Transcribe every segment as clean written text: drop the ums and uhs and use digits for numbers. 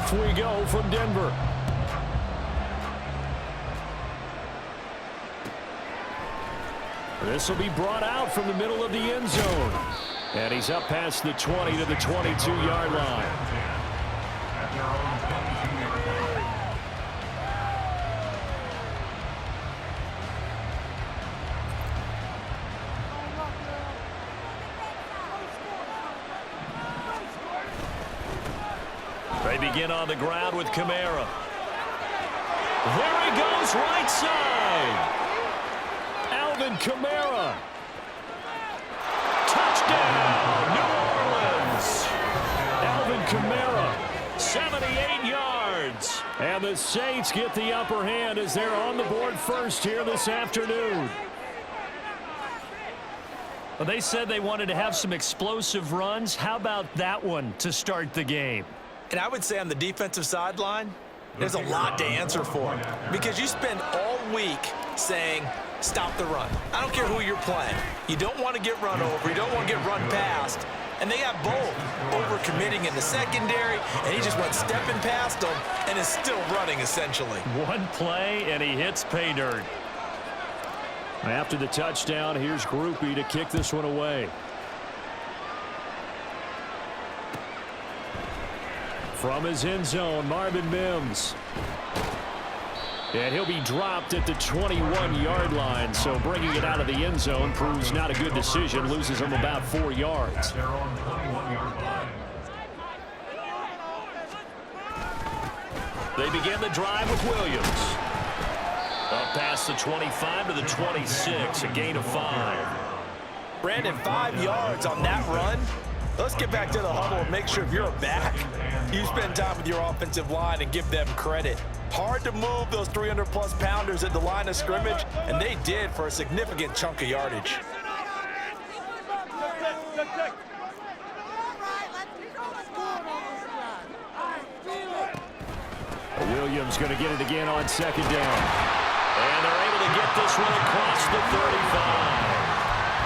Off we go from Denver. This will be brought out from the middle of the end zone. And he's up past the 20 to the 22-yard line. They begin on the ground with Kamara. There he goes, right side. Alvin Kamara. Touchdown, New Orleans. Alvin Kamara, 78 yards. And the Saints get the upper hand as they're on the board first here this afternoon. Well, they said they wanted to have some explosive runs. How about that one to start the game? And I would say on the defensive sideline, there's a lot to answer for. Because you spend all week saying, stop the run. I don't care who you're playing. You don't want to get run over. You don't want to get run past. And they got both. Overcommitting in the secondary, and he just went stepping past them and is still running, essentially. One play, and he hits pay dirt. After the touchdown, here's Groupie to kick this one away. From his end zone, Marvin Mims. And he'll be dropped at the 21-yard line, so bringing it out of the end zone proves not a good decision, loses him about 4 yards. They begin the drive with Williams. Up past the 25 to the 26, a gain of 5. Brandon, 5 yards on that run. Let's get back to the huddle and make sure if you're a back, you spend time with your offensive line and give them credit. Hard to move those 300-plus pounders at the line of scrimmage, and they did for a significant chunk of yardage. Williams going to get it again on second down. And they're able to get this one across the 35.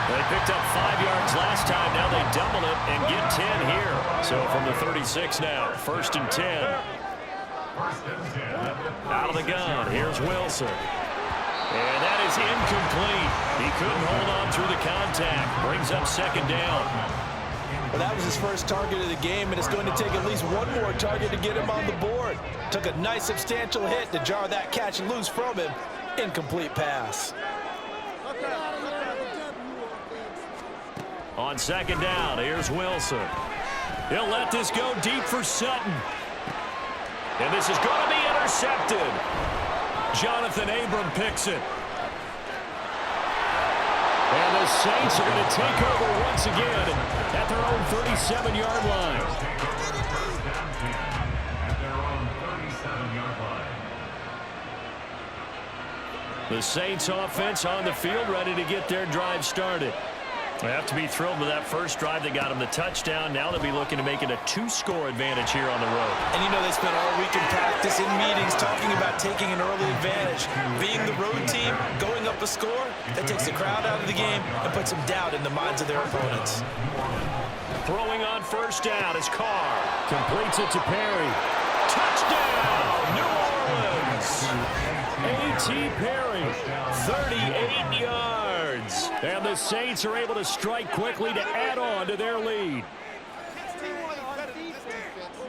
They picked up 5 yards last time. Now they double it and get 10 here. So from the 36 now, 1st and 10. Out of the gun, here's Wilson. And that is incomplete. He couldn't hold on through the contact. Brings up second down. Well, that was his first target of the game, and it's going to take at least one more target to get him on the board. Took a nice substantial hit to jar that catch loose from him. Incomplete pass. On second down, here's Wilson. He'll let this go deep for Sutton. And this is going to be intercepted. Jonathan Abram picks it. And the Saints are going to take over once again at their own 37-yard line. The Saints offense on the field ready to get their drive started. They have to be thrilled with that first drive that got them the touchdown. Now they'll be looking to make it a 2-score advantage here on the road. And you know they spent all week in practice, in meetings, talking about taking an early advantage. Being the road team, going up a score, that takes the crowd out of the game and puts some doubt in the minds of their opponents. Throwing on first down is Carr. Completes it to Perry. Touchdown, New Orleans. A.T. Perry, 38 yards. And the Saints are able to strike quickly to add on to their lead.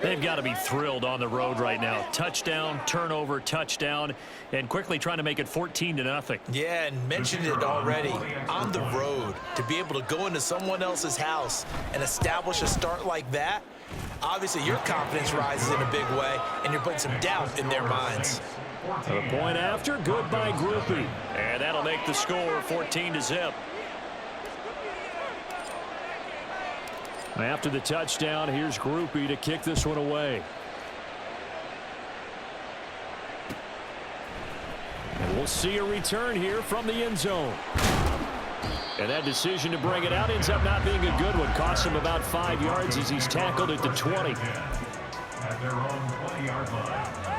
They've got to be thrilled on the road right now. Touchdown, turnover, touchdown, and quickly trying to make it 14-0. Yeah, and mentioned it already. On the road, to be able to go into someone else's house and establish a start like that, obviously your confidence rises in a big way, and you're putting some doubt in their minds. A point after, good by Groupie. And that'll make the score 14-0. After the touchdown, here's Groupie to kick this one away. And we'll see a return here from the end zone. And that decision to bring it out ends up not being a good one. Costs him about 5 yards as he's tackled at the 20. At their own 20-yard line.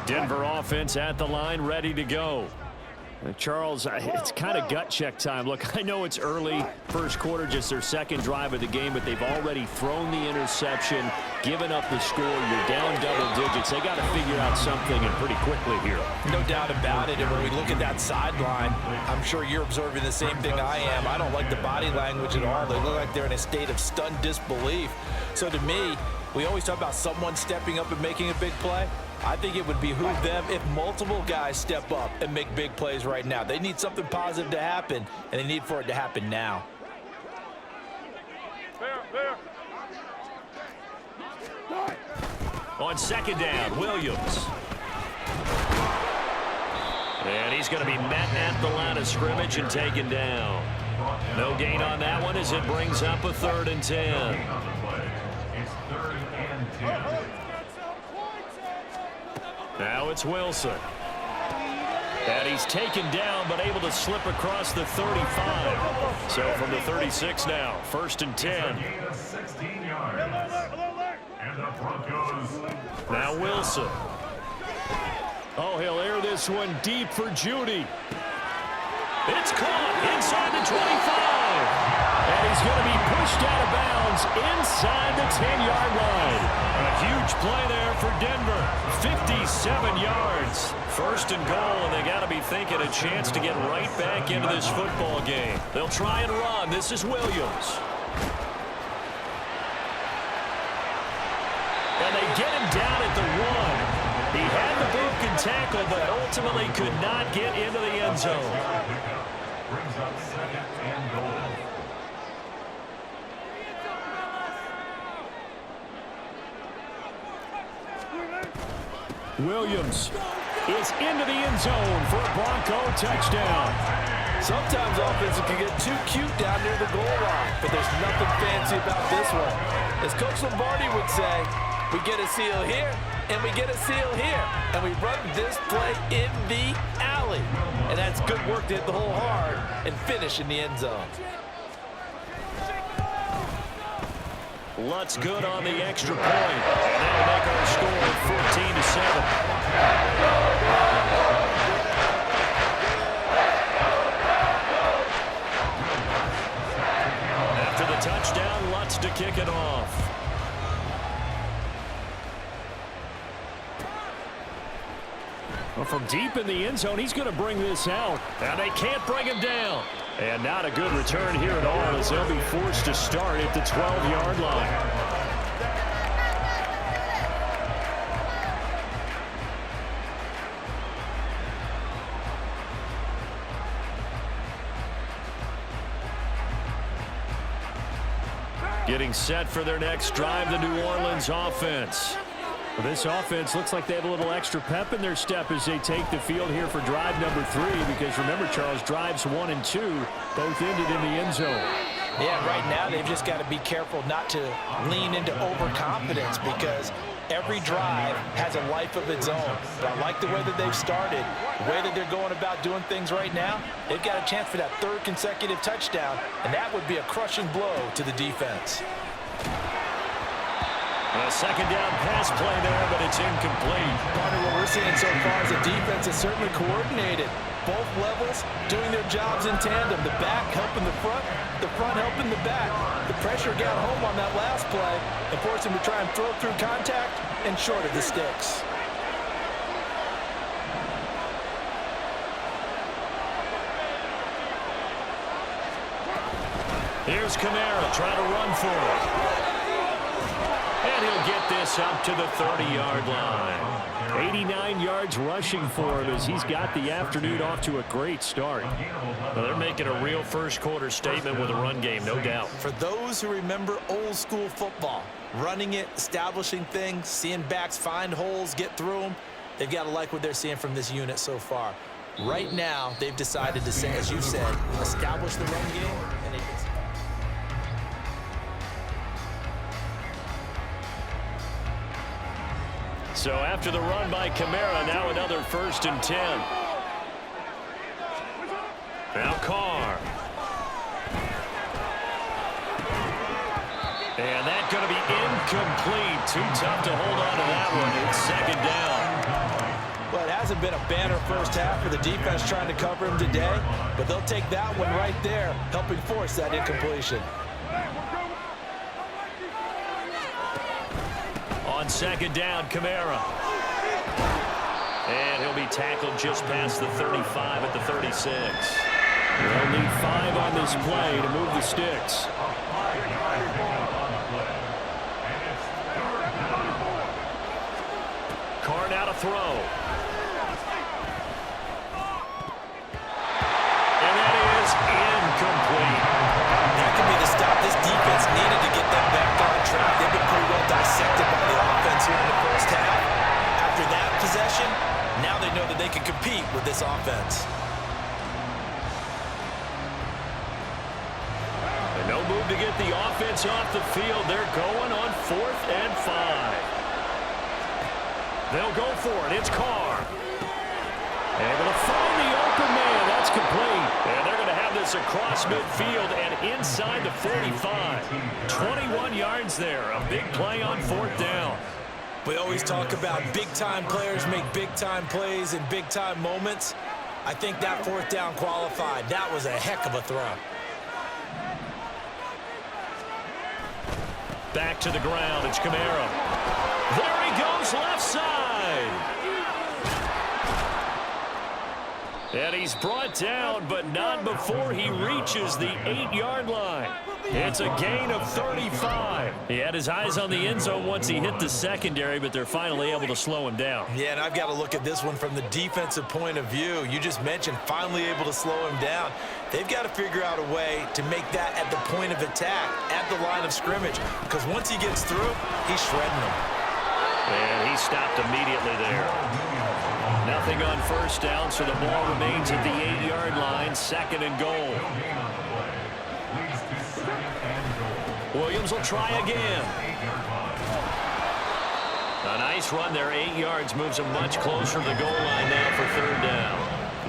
Denver offense at the line, ready to go. Charles, it's kind of gut check time. Look, I know it's early, first quarter, just their second drive of the game, but they've already thrown the interception, given up the score. You're down double digits. They got to figure out something, and pretty quickly here. No doubt about it. And when we look at that sideline, I'm sure you're observing the same thing I am. I don't like the body language at all. They look like they're in a state of stunned disbelief. So to me, we always talk about someone stepping up and making a big play. I think it would behoove them if multiple guys step up and make big plays right now. They need something positive to happen, and they need for it to happen now. On second down, Williams. And he's going to be met at the line of scrimmage and taken down. No gain on that one as it brings up a 3rd and 10. Now it's Wilson. And he's taken down, but able to slip across the 35. So from the 36 now, 1st and 10. Now Wilson. Oh, he'll air this one deep for Judy. It's caught inside the 25. And he's going to be pushed out of bounds inside the 10-yard line. A huge play there for Denver. 57 yards. 1st and goal, and they got to be thinking a chance to get right back into this football game. They'll try and run. This is Williams. And they get him down at the 1. He had the broken tackle, but ultimately could not get into the end zone. Brings up 2nd and goal. Williams is into the end zone for a Bronco touchdown. Sometimes offenses can get too cute down near the goal line, but there's nothing fancy about this one. As Coach Lombardi would say, we get a seal here, and we get a seal here, and we run this play in the alley. And that's good work to hit the hole hard and finish in the end zone. Lutz good on the extra point. And that'll make our score 14-7. After the touchdown, Lutz to kick it off. Well, from deep in the end zone, he's going to bring this out. And they can't bring him down. And not a good return here at all as they'll be forced to start at the 12-yard line. Getting set for their next drive, the New Orleans offense. Well, this offense looks like they have a little extra pep in their step as they take the field here for drive number 3. Because remember, Charles, drives 1 and 2 both ended in the end zone. Yeah, right now they've just got to be careful not to lean into overconfidence because every drive has a life of its own. But I like the way that they've started, the way that they're going about doing things right now. They've got a chance for that 3rd consecutive touchdown, and that would be a crushing blow to the defense. A 2nd down pass play there, but it's incomplete. Partner, what we're seeing so far is the defense is certainly coordinated. Both levels doing their jobs in tandem. The back helping the front helping the back. The pressure got home on that last play and forced him to try and throw through contact and short of the sticks. Here's Kamara trying to run for it. And he'll get this up to the 30-yard line. 89 yards rushing for him as he's got the afternoon off to a great start. Well, they're making a real first-quarter statement with a run game, no doubt. For those who remember old-school football, running it, establishing things, seeing backs find holes, get through them, they've got to like what they're seeing from this unit so far. Right now, they've decided to say, as you said, establish the run game, and they can. So after the run by Kamara, now another 1st and 10. Now Carr. And that's going to be incomplete. Too tough to hold on to that one. It's 2nd down. Well, it hasn't been a banner first half for the defense trying to cover him today, but they'll take that one right there, helping force that incompletion. On second down, Kamara. And he'll be tackled just past the 35 at the 36. They'll need 5 on this play to move the sticks. Card out a throw. And that is incomplete. That could be the stop this defense needed to get them back on track. They've been pretty well dissected by the offense here in the first half. After that possession, now they know that they can compete with this offense. And no move to get the offense off the field. They're going on 4th and 5. They'll go for it. It's Carr. Able to find the open man. That's complete. And they're going to have this across midfield and inside the 45. 21 yards there. A big play on 4th down. We always talk about big-time players make big-time plays in big-time moments. I think that 4th down qualified. That was a heck of a throw. Back to the ground. It's Kamara. There he goes, left side. And he's brought down, but not before he reaches the 8-yard line. It's a gain of 35. He had his eyes on the end zone once he hit the secondary, but they're finally able to slow him down. Yeah, and I've got to look at this one from the defensive point of view. You just mentioned finally able to slow him down. They've got to figure out a way to make that at the point of attack, at the line of scrimmage, because once he gets through, he's shredding them. And he stopped immediately there. Nothing on 1st down, so the ball remains at the 8-yard line, 2nd and goal. Williams will try again. A nice run there, 8 yards, moves him much closer to the goal line now for 3rd down.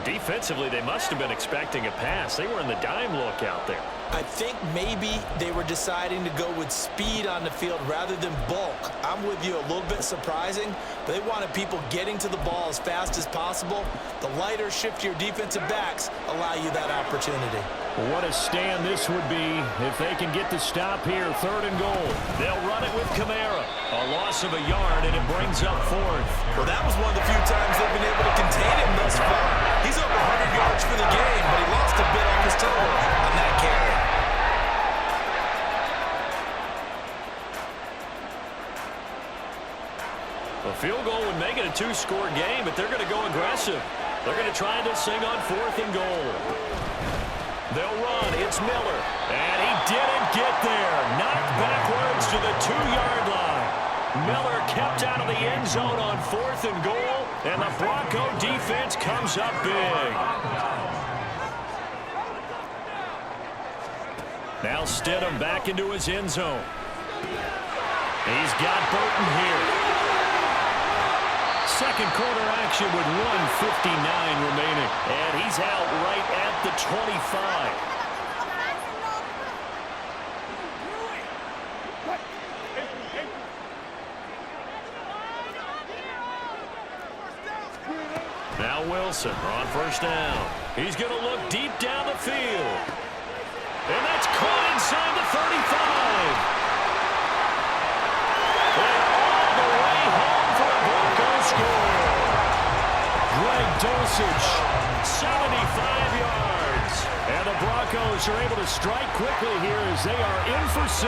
Defensively, they must have been expecting a pass. They were in the dime look out there. I think maybe they were deciding to go with speed on the field rather than bulk. I'm with you, a little bit surprising, but they wanted people getting to the ball as fast as possible. The lighter, shiftier defensive backs allow you that opportunity. What a stand this would be if they can get the stop here, 3rd and goal. They'll run it with Kamara. A loss of a yard, and it brings up 4th. Well, that was one of the few times they've been able to contain him thus far. He's over 100 yards for the game, but he lost a bit off his toe on that carry. A field goal would make it a 2-score game, but they're going to go aggressive. They're going to try this thing on 4th and goal. They'll run. It's Miller. And he didn't get there. Knocked backwards to the 2-yard line. Miller kept out of the end zone on 4th and goal, and the Bronco defense comes up big. Now Stidham back into his end zone. He's got Burton here. Second quarter action with 1:59 remaining. And he's out right at the 25. Now Wilson on 1st down. He's going to look deep down the field. And that's caught inside the 35. And all the way home for a Broncos score. Greg Dulcich, 75 yards. And the Broncos are able to strike quickly here as they are in for 6.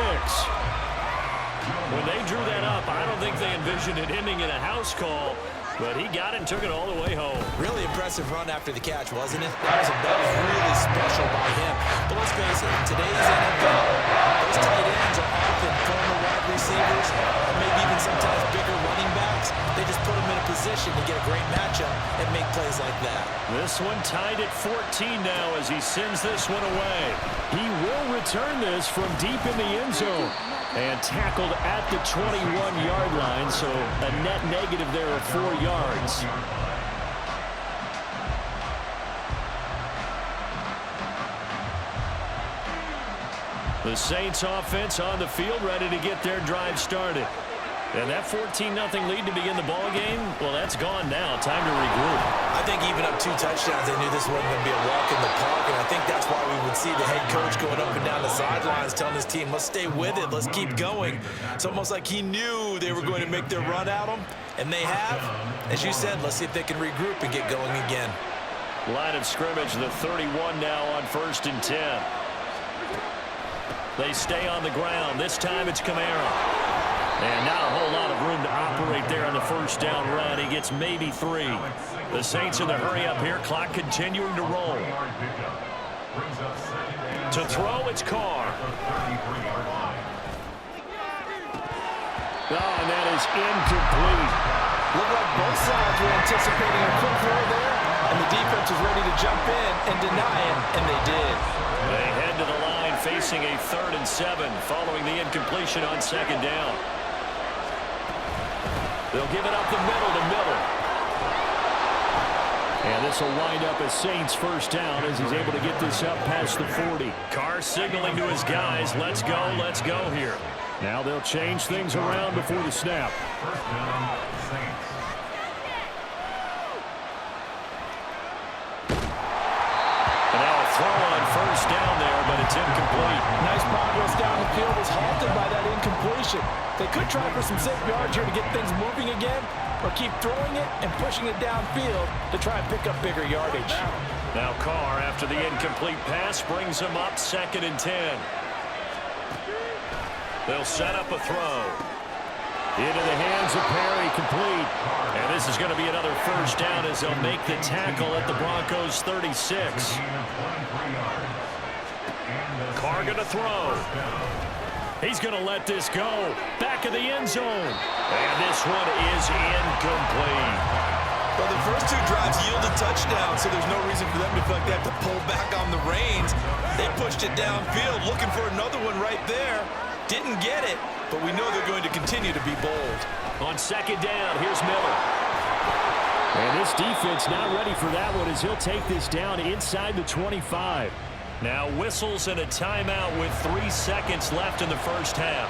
When they drew that up, I don't think they envisioned it ending in a house call. But he got it and took it all the way home. Really impressive run after the catch, wasn't it? That was really special by him. But let's face it, in today's NFL, those tight ends are often former wide receivers, or maybe even sometimes bigger running backs. They just put them in a position to get a great matchup and make plays like that. This one tied at 14 now as he sends this one away. He will return this from deep in the end zone. And tackled at the 21-yard line, so a net negative there of 4 yards. The Saints offense on the field ready to get their drive started. And that 14-0 lead to begin the ball game, well, that's gone now. Time to regroup. I think even up 2 touchdowns, they knew this wasn't going to be a walk in the park, and I think that's why we would see the head coach going up and down the sidelines telling his team, let's stay with it, let's keep going. It's almost like he knew they were going to make their run at him, and they have. As you said, let's see if they can regroup and get going again. Line of scrimmage, the 31 now on 1st and 10. They stay on the ground. This time it's Kamara. And not a whole lot of room to operate there on the first down run. He gets maybe 3. The Saints in the hurry up here. Clock continuing to roll. To throw, it's Carr. Oh, and that is incomplete. Looked like both sides were anticipating a quick throw there, and the defense was ready to jump in and deny it, and they did. They head to the line facing a 3rd and 7 following the incompletion on 2nd down. They'll give it up the middle to Miller. And this will wind up as Saints first down as he's able to get this up past the 40. Carr signaling to his guys, let's go here. Now they'll change things around before the snap. First down, Saints. And now a throw on first down there, but it's incomplete. Nice progress down the field was halted by that incompletion. They could try for some safe yards here to get things moving again, or keep throwing it and pushing it downfield to try and pick up bigger yardage. Now Carr, after the incomplete pass, brings him up 2nd and 10. They'll set up a throw. Into the hands of Perry, complete. And this is going to be another first down as they'll make the tackle at the Broncos' 36. Carr going to throw. He's going to let this go. Back of the end zone. And this one is incomplete. Well, the first 2 drives yielded touchdowns, so there's no reason for them to feel like they have to pull back on the reins. They pushed it downfield, looking for another one right there. Didn't get it, but we know they're going to continue to be bold. On 2nd down, here's Miller. And this defense not ready for that one as he'll take this down inside the 25. Now whistles and a timeout with 3 seconds left in the first half.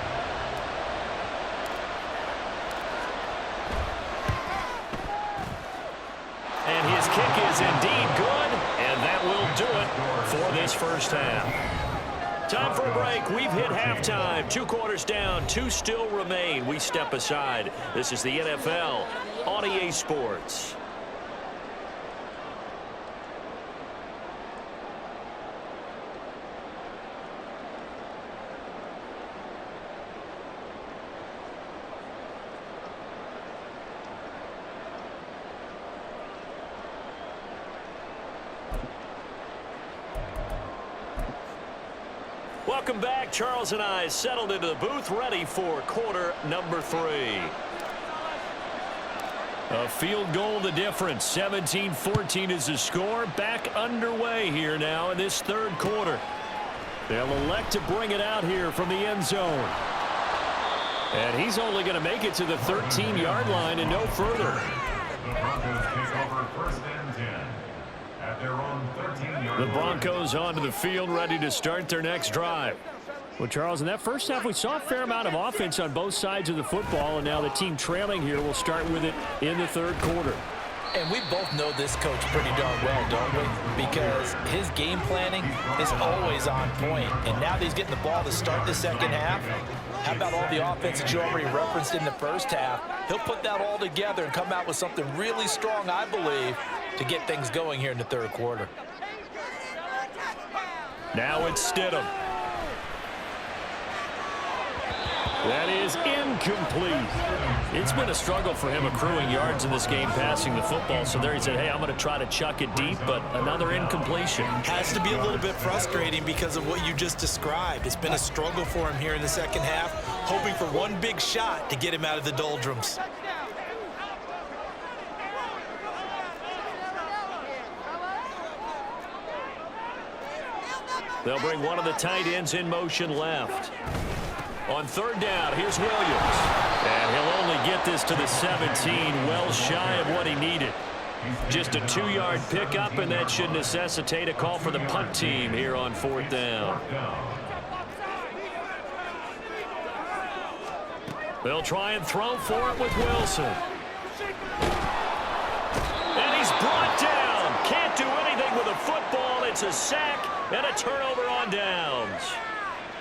And his kick is indeed good, and that will do it for this first half. Time for a break. We've hit halftime. 2 quarters down, 2 still remain. We step aside. This is the NFL on EA Sports. Welcome back. Charles and I settled into the booth, ready for quarter number 3. A field goal the difference. 17-14 is the score. Back underway here now in this 3rd quarter. They'll elect to bring it out here from the end zone. And he's only going to make it to the 13-yard line and no further. The Broncos take over 1st and 10. At their own 13-yard The line. Broncos onto the field, ready to start their next drive. Well, Charles, in that first half, we saw a fair amount of offense on both sides of the football, and now the team trailing here will start with it in the 3rd quarter. And we both know this coach pretty darn well, don't we? Because his game planning is always on point. And now that he's getting the ball to start the 2nd half, how about all the offense that you already referenced in the first half? He'll put that all together and come out with something really strong, I believe, to get things going here in the 3rd quarter. Now it's Stidham. That is incomplete. It's been a struggle for him accruing yards in this game passing the football. So there he said, hey, I'm going to try to chuck it deep, but another incompletion. Has to be a little bit frustrating because of what you just described. It's been a struggle for him here in the 2nd half, hoping for one big shot to get him out of the doldrums. They'll bring one of the tight ends in motion left. On 3rd down, here's Williams. And he'll only get this to the 17, well shy of what he needed. Just a 2-yard pickup, and that should necessitate a call for the punt team here on 4th down. They'll try and throw for it with Wilson. And he's brought down. Can't do anything with a football. It's a sack and a turnover on downs.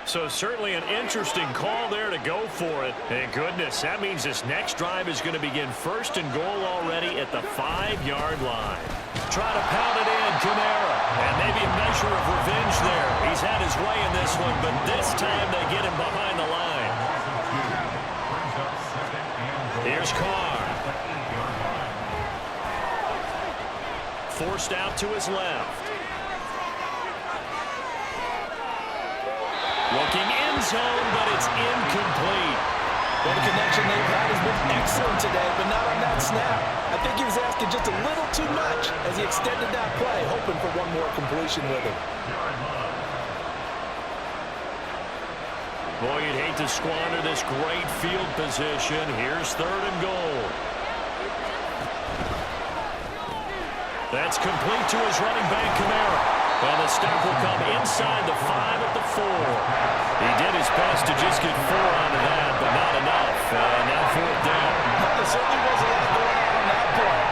So certainly an interesting call there to go for it. And goodness, that means this next drive is going to begin first and goal already at the 5-yard line. Try to pound it in, Kamara. And maybe a measure of revenge there. He's had his way in this one, but this time they get him behind the line. Here's Carr. Forced out to his left. Looking end zone, but it's incomplete. Well, the connection they've had has been excellent today, but not on that snap. I think he was asking just a little too much as he extended that play, hoping for one more completion with him. Boy, you'd hate to squander this great field position. Here's 3rd and goal. That's complete to his running back, Kamara. And the stop will come inside the 5 at the 4. He did his best to just get 4 onto that, but not enough. Now 4th down. There certainly was a lot going on that play.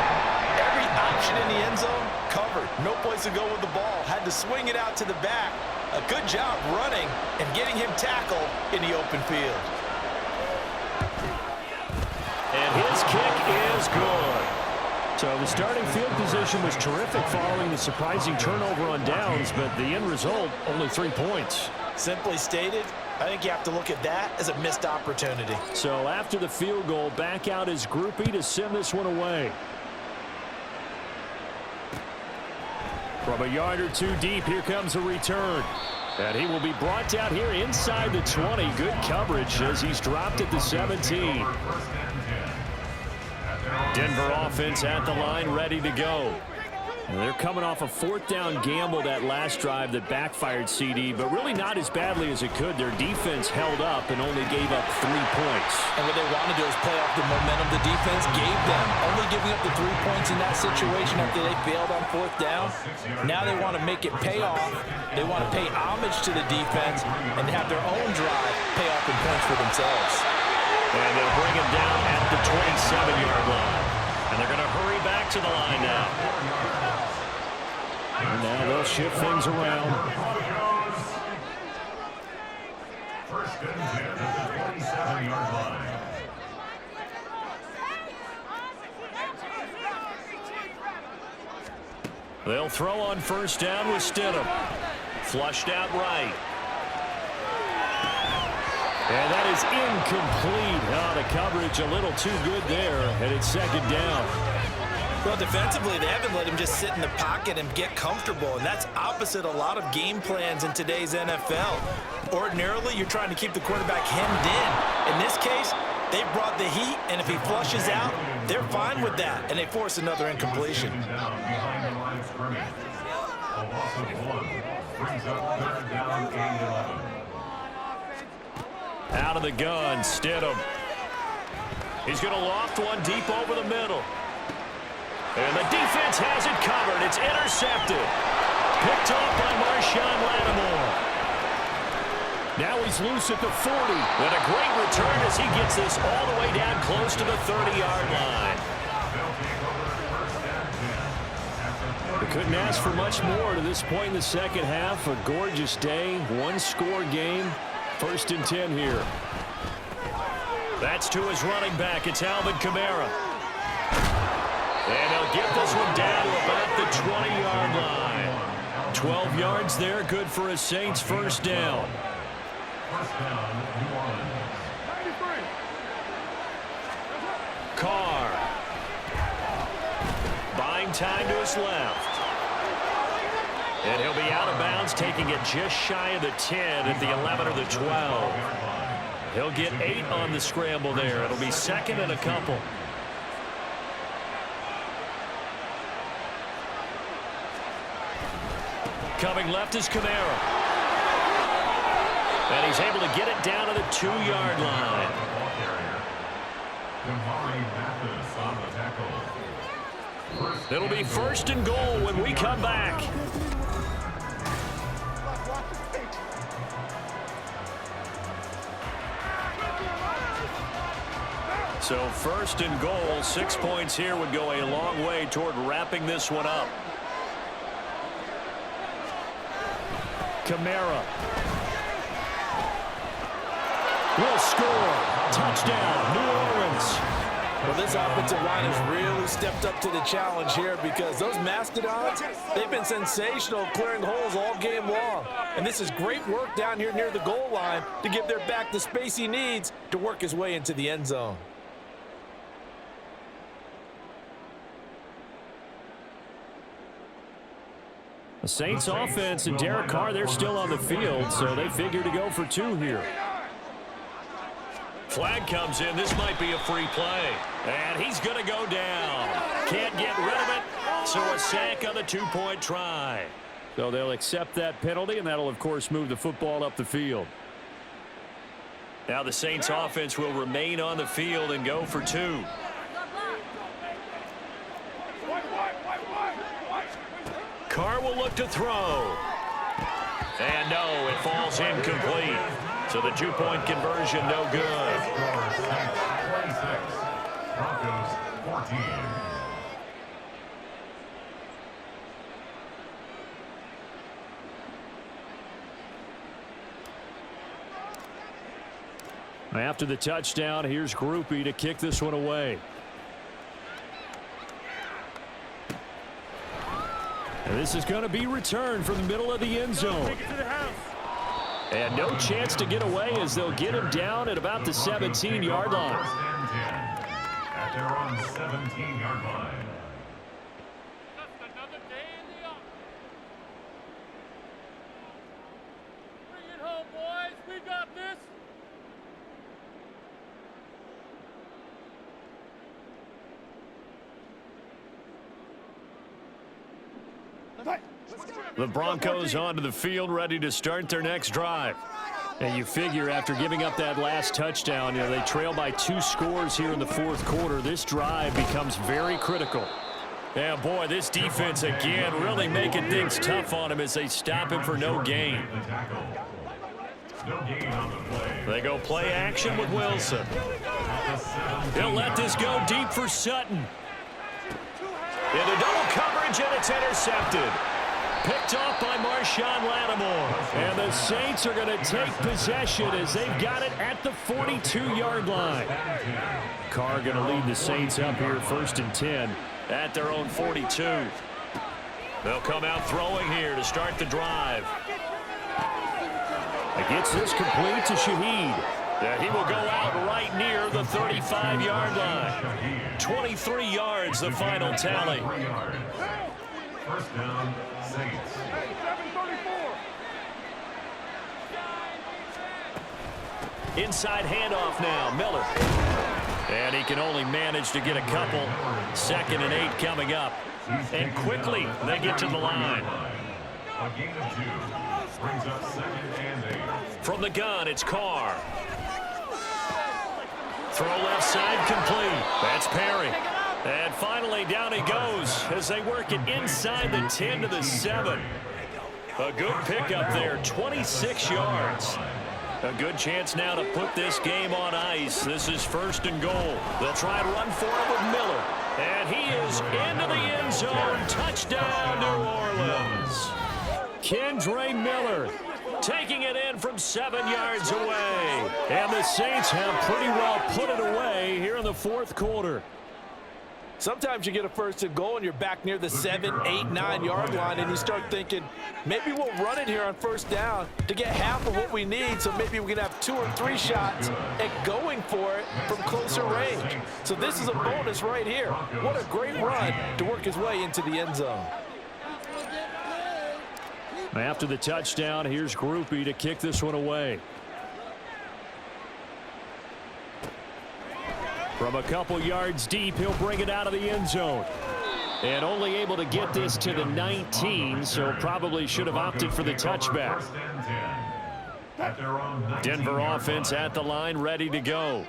Every option in the end zone covered. No place to go with the ball. Had to swing it out to the back. A good job running and getting him tackled in the open field. And his kick is good. So the starting field position was terrific following the surprising turnover on downs, but the end result, only 3 points. Simply stated, I think you have to look at that as a missed opportunity. So after the field goal, back out his groupie to send this one away. From a yard or two deep, here comes a return. And he will be brought down here inside the 20. Good coverage as he's dropped at the 17. Denver offense at the line, ready to go. And they're coming off a 4th down gamble that last drive that backfired CD, but really not as badly as it could. Their defense held up and only gave up 3 points. And what they wanted to do is play off the momentum the defense gave them. Only giving up the 3 points in that situation after they failed on 4th down. Now they want to make it pay off. They want to pay homage to the defense and have their own drive pay off in points for themselves. And they'll bring him down at the 27-yard line. And they're going to hurry back to the line now. And now they'll shift things around. First and 10 at the 27-yard line. They'll throw on 1st down with Stidham. Flushed out right. And that is incomplete. Oh, the coverage a little too good there, and it's 2nd down. Well, defensively, they haven't let him just sit in the pocket and get comfortable, and that's opposite a lot of game plans in today's NFL. Ordinarily, you're trying to keep the quarterback hemmed in. In this case, they brought the heat, and if he flushes out, they're fine with that, and they force another incompletion. Behind the line of scrimmage. A loss of 1 brings up 3rd down and 11. Out of the gun, Stidham. He's going to loft one deep over the middle. And the defense has it covered. It's intercepted. Picked off by Marshawn Lattimore. Now he's loose at the 40. And a great return as he gets this all the way down close to the 30-yard line. We couldn't ask for much more to this point in the second half. A gorgeous day, 1-score game. 1st and 10 here. That's to his running back. It's Alvin Kamara. And he'll get this one down to about the 20-yard line. 12 yards there, good for a Saints 1st down. First down, New Orleans. Carr. Buying time to his left. And he'll be out of bounds, taking it just shy of the 10 at the 11 or the 12. He'll get 8 on the scramble there. It'll be 2nd and a couple. Coming left is Kamara. And he's able to get it down to the 2-yard line. It'll be 1st and goal when we come back. So first and goal, 6 points here would go a long way toward wrapping this one up. Kamara will score. Touchdown, New Orleans. Well, this offensive line has really stepped up to the challenge here because those mastodons, they've been sensational clearing holes all game long. And this is great work down here near the goal line to give their back the space he needs to work his way into the end zone. The Saints offense and Derek Carr, they're still on the field, so they figure to go for 2 here. Flag comes in. This might be a free play. And he's going to go down. Can't get rid of it, so a sack on the 2-point try. So they'll accept that penalty, and that'll, of course, move the football up the field. Now the Saints offense will remain on the field and go for 2. Carr will look to throw. And no, it falls incomplete. So the 2-point conversion, no good. 26, Broncos 14. After the touchdown, here's Groupie to kick this one away. And this is going to be returned from the middle of the end zone. And no chance to get away as they'll get him down at about the 17-yard line. First and 10 at their own 17-yard line. Just another day in the office. Bring it home, boys. We got this. The Broncos onto the field, ready to start their next drive. And you figure after giving up that last touchdown, they trail by 2 scores here in the 4th quarter. This drive becomes very critical. Yeah, boy, this defense again really making things tough on him as they stop him for no gain. They go play action with Wilson. He'll let this go deep for Sutton. Into double coverage, and it's intercepted. Picked off by Marshawn Lattimore. And the Saints are going to take possession as they've got it at the 42-yard line. Carr going to lead the Saints up here 1st and 10 at their own 42. They'll come out throwing here to start the drive. It gets this complete to Shaheed. He will go out right near the 35-yard line. 23 yards, the final tally. First down, Saints. Inside handoff now, Miller. And he can only manage to get a couple. 2nd and 8 coming up. And quickly, they get to the line. A gain of 2 brings up 2nd and 8. From the gun, it's Carr. Throw left side complete. That's Perry. And finally, down he goes as they work it inside the 10 to the 7. A good pickup there, 26 yards. A good chance now to put this game on ice. This is 1st and goal. They'll try and run for it with Miller. And he is into the end zone. Touchdown, New Orleans. Kendre Miller taking it in from 7 yards away. And the Saints have pretty well put it away here in the 4th quarter. Sometimes you get a 1st and goal and you're back near the 7, 8, 9-yard line and you start thinking, maybe we'll run it here on 1st down to get half of what we need, so maybe we can have 2 or 3 shots at going for it from closer range. So this is a bonus right here. What a great run to work his way into the end zone. After the touchdown, here's Groupie to kick this one away. From a couple yards deep, he'll bring it out of the end zone. And only able to get this to the 19, so probably should have opted for the touchback. First and 10 at their own 19-yard Denver offense line. at the line, ready to go.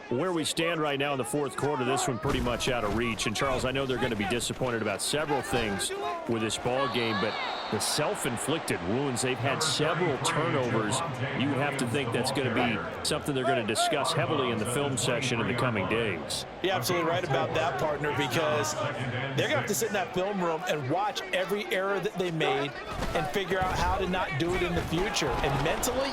Where we stand right now in the fourth quarter, this one pretty much out of reach. And, Charles, I know they're going to be disappointed about several things with this ball game, but the self-inflicted wounds, they've had several turnovers. You have to think that's going to be something they're going to discuss heavily in the film session in the coming days. You're absolutely right about that, partner, because they're going to have to sit in that film room and watch every error that they made and figure out how to not do it in the future. And mentally,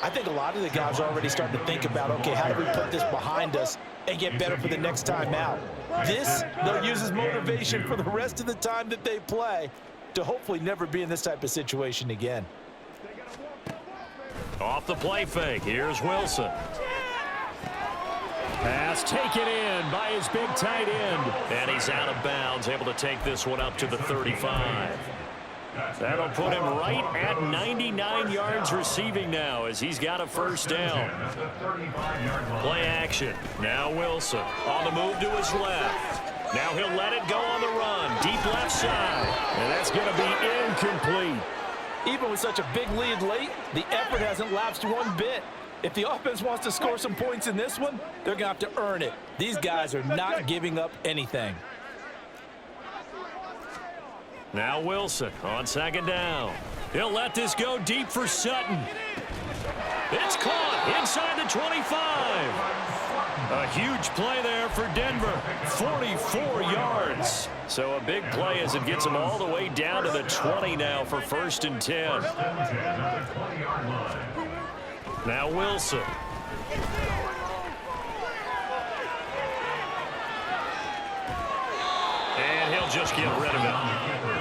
I think a lot of the guys are already starting to think about, okay, how do we put this behind us and get better for the next time out? This, they'll use as motivation for the rest of the time that they play to hopefully never be in this type of situation again. Off the play fake, here's Wilson. Pass taken in by his big tight end. And he's out of bounds, able to take this one up to the 35. That'll put him right at 99 yards receiving now as he's got a first down. Play action. Now Wilson on the move to his left. Now he'll let it go on the run. Deep left side. And that's going to be incomplete. Even with such a big lead late, the effort hasn't lapsed one bit. If the offense wants to score some points in this one, they're going to have to earn it. These guys are not giving up anything. Now Wilson on second down. He'll let this go deep for Sutton. It's caught inside the 25. A huge play there for Denver. 44 yards. So a big play as it gets them all the way down to the 20 now for 1st and 10. Now Wilson. And he'll just get rid of it.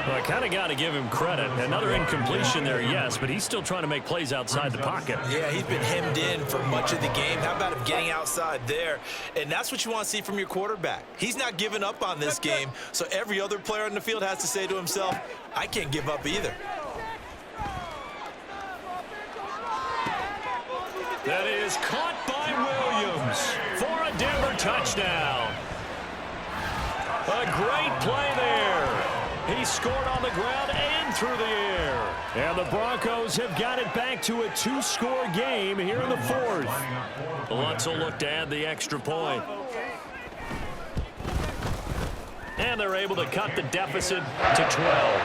Well, I kind of got to give him credit. Another incompletion there, yes, but he's still trying to make plays outside the pocket. Yeah, he's been hemmed in for much of the game. How about him getting outside there? And that's what you want to see from your quarterback. He's not giving up on this game, so every other player on the field has to say to himself, I can't give up either. That is caught by Williams for a Denver touchdown. A great play there. He scored on the ground and through the air. And the Broncos have got it back to a 2-score game here in the fourth. Lutz will look to add the extra point. And they're able to cut the deficit to 12.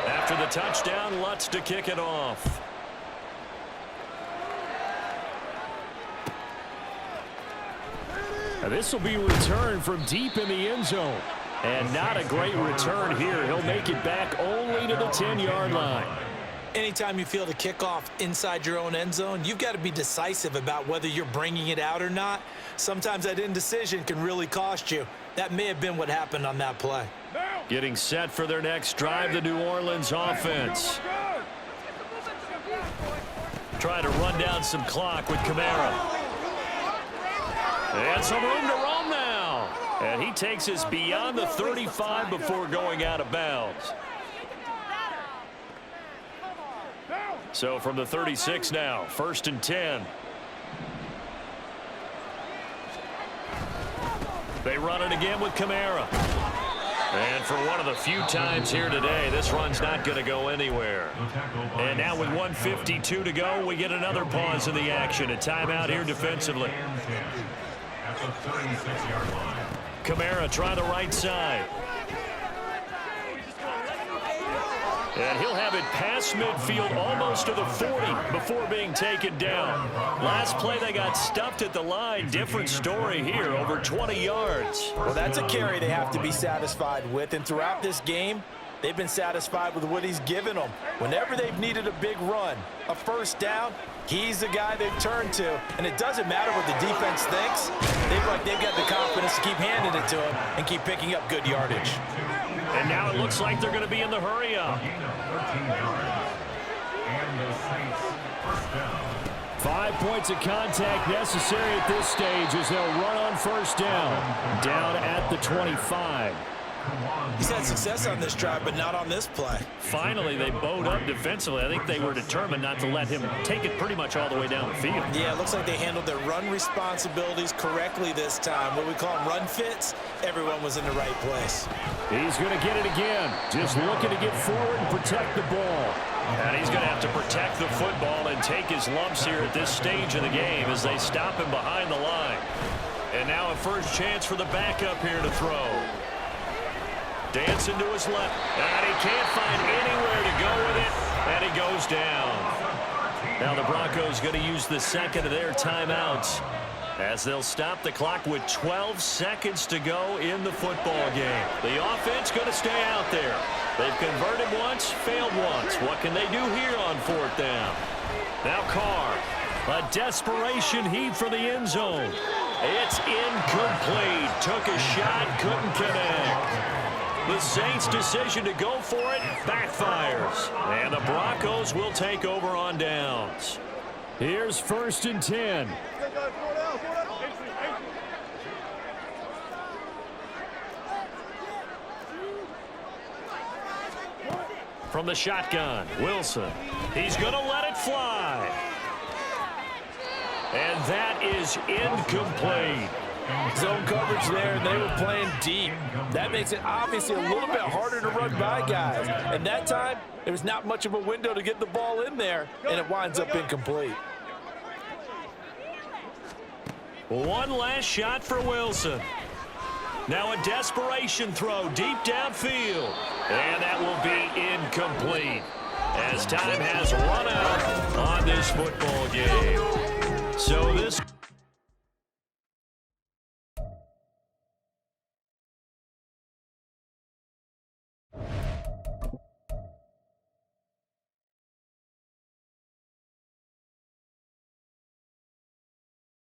After the touchdown, Lutz to kick it off. This will be returned from deep in the end zone. And not a great return here. He'll make it back only to the 10-yard line. Anytime you feel the kickoff inside your own end zone, you've got to be decisive about whether you're bringing it out or not. Sometimes that indecision can really cost you. That may have been what happened on that play. Getting set for their next drive, the New Orleans offense. Trying to run down some clock with Kamara. And some room to roam now. And he takes us beyond the 35 before going out of bounds. So from the 36 now, 1st and 10. They run it again with Kamara. And for one of the few times here today, this run's not going to go anywhere. And now with 1:52 to go, we get another pause in the action. A timeout here defensively. Kamara try the right side. And he'll have it past midfield almost to the 40 before being taken down. Last play they got stuffed at the line. Different story here, over 20 yards. Well, that's a carry they have to be satisfied with. And throughout this game, they've been satisfied with what he's given them. Whenever they've needed a big run, a first down, he's the guy they've turned to. And it doesn't matter what the defense thinks. They've got the confidence to keep handing it to him and keep picking up good yardage. And now it looks like they're going to be in the hurry-up. 5 points of contact necessary at this stage as they'll run on first down. Down at the 25. He's had success on this drive, but not on this play. Finally, they bowed up defensively. I think they were determined not to let him take it pretty much all the way down the field. Yeah, it looks like they handled their run responsibilities correctly this time. What we call them run fits, everyone was in the right place. He's going to get it again. Just looking to get forward and protect the ball. And he's going to have to protect the football and take his lumps here at this stage of the game as they stop him behind the line. And now a first chance for the backup here to throw. Dancing to his left, and he can't find anywhere to go with it, and he goes down. Now the Broncos going to use the second of their timeouts as they'll stop the clock with 12 seconds to go in the football game. The offense going to stay out there. They've converted once, failed once. What can they do here on fourth down? Now Carr, a desperation heave for the end zone. It's incomplete. Took a shot, couldn't connect. The Saints' decision to go for it backfires. And the Broncos will take over on downs. Here's 1st and 10. From the shotgun, Wilson. He's going to let it fly. And that is incomplete. Zone coverage there, and they were playing deep. That makes it obviously a little bit harder to run by guys. And that time, there was not much of a window to get the ball in there, and it winds up incomplete. One last shot for Wilson. Now a desperation throw deep downfield. And that will be incomplete as time has run out on this football game. So this...